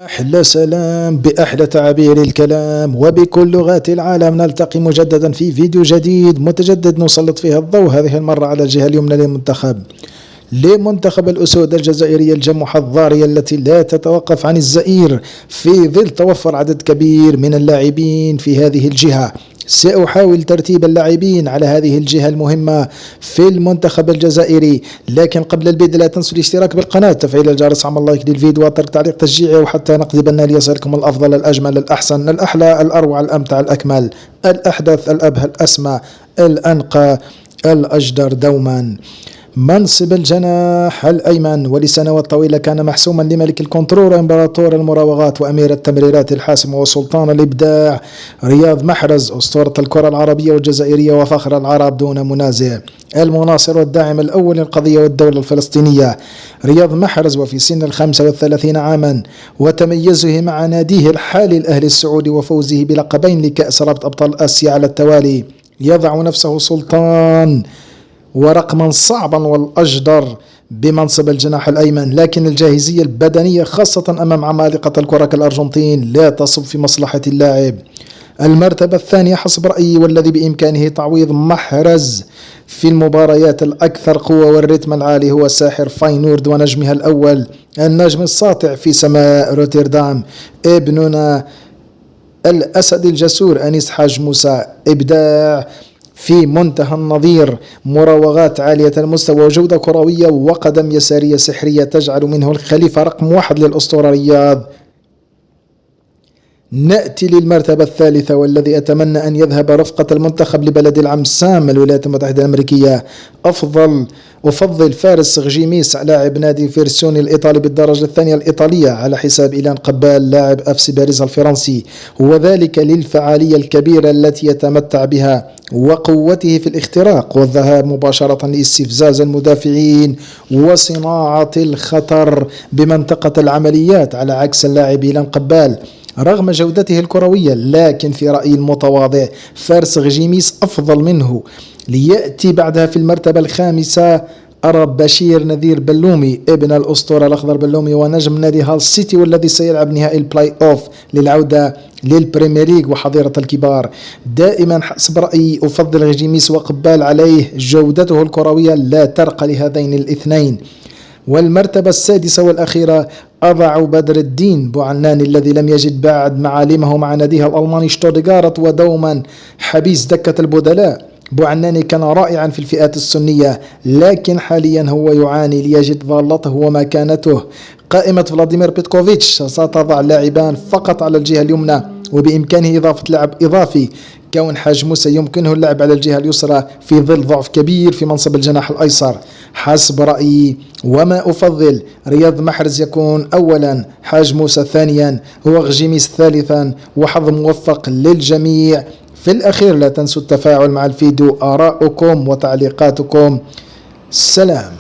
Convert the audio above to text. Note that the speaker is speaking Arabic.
أحلى سلام بأحلى تعابير الكلام وبكل لغات العالم. نلتقي مجددا في فيديو جديد متجدد نسلط فيه الضوء هذه المرة على الجهة اليمنى لمنتخب الأسود الجزائرية الجمحة الضارية التي لا تتوقف عن الزئير في ظل توفر عدد كبير من اللاعبين في هذه الجهة. سأحاول ترتيب اللاعبين على هذه الجهة المهمة في المنتخب الجزائري، لكن قبل البدء لا تنسوا الاشتراك بالقناة، تفعيل الجرس، عمل لايك للفيديو وترك تعليق تشجيعي، وحتى نقذف النال ليصلكم الأفضل الأجمل الأحسن الأحلى الأروع الأمتع الأكمل الأحدث الأبهى الأسمى الأنقى الأجدر دوما. منصب الجناح الأيمن ولسنوات طويلة كان محسوما لملك الكنترول إمبراطور المراوغات وأمير التمريرات الحاسم وسلطان الإبداع رياض محرز، أسطورة الكرة العربية والجزائرية وفخر العرب دون منازع، المناصر والداعم الأول للقضية والدولة الفلسطينية رياض محرز، وفي سن 35 عاما، وتميزه مع ناديه الحالي الأهلي السعودي وفوزه بلقبين لكأس رابطة أبطال آسيا على التوالي، يضع نفسه سلطان ورقما صعبا والأجدر بمنصب الجناح الأيمن، لكن الجاهزية البدنية خاصة أمام عمالقة الكرة كالأرجنتين لا تصب في مصلحة اللاعب. المرتبة الثانية حسب رأيي والذي بإمكانه تعويض محرز في المباريات الأكثر قوة والرتم العالي هو الساحر فاينورد ونجمها الأول النجم الساطع في سماء روتردام ابننا الأسد الجسور أنيس حاج موسى، إبداع في منتهى النظير، مراوغات عالية المستوى وجودة كروية وقدم يسارية سحرية تجعل منه الخليفة رقم 1 للأسطورة رياض. نأتي للمرتبة الثالثة والذي أتمنى أن يذهب رفقة المنتخب لبلد العم سام الولايات المتحدة الأمريكية. أفضل فارس غجيميس لاعب نادي فيرسوني الإيطالي بالدرجة الثانية الإيطالية على حساب إيلان قبال لاعب أفسي باريس الفرنسي، وذلك للفعالية الكبيرة التي يتمتع بها وقوته في الاختراق والذهاب مباشرة لاستفزاز المدافعين وصناعة الخطر بمنطقة العمليات، على عكس اللاعب إيلان قبال رغم جودته الكروية. لكن في رأيي المتواضع فارس غجيميس أفضل منه. ليأتي بعدها في المرتبة الخامسة أرى بشير نذير بلومي ابن الأسطورة الأخضر بلومي ونجم نادي هال سيتي والذي سيلعب نهائي البلاي أوف للعودة للبريمير ليج وحظيرة الكبار. دائما حسب رأيي أفضل غجيميس وقبال عليه، جودته الكروية لا ترقى لهذين الاثنين. والمرتبة السادسة والأخيرة أضع بدر الدين بوعنان الذي لم يجد بعد معالمه مع ناديه الألماني شتوتغارت ودوما حبيس دكة البدلاء. بوعناني كان رائعا في الفئات السنية، لكن حاليا هو يعاني ليجد ظالته ومكانته. قائمة فلاديمير بيتكوفيتش ستضع لاعبان فقط على الجهة اليمنى وبإمكانه إضافة لاعب إضافي، كون حاج موسى يمكنه اللعب على الجهة اليسرى في ظل ضعف كبير في منصب الجناح الأيسر. حسب رأيي وما أفضل رياض محرز يكون أولا، حاج موسى ثانيا، وغجيميس ثالثا، وحظ موفق للجميع. في الأخير لا تنسوا التفاعل مع الفيديو، آراءكم وتعليقاتكم. سلام.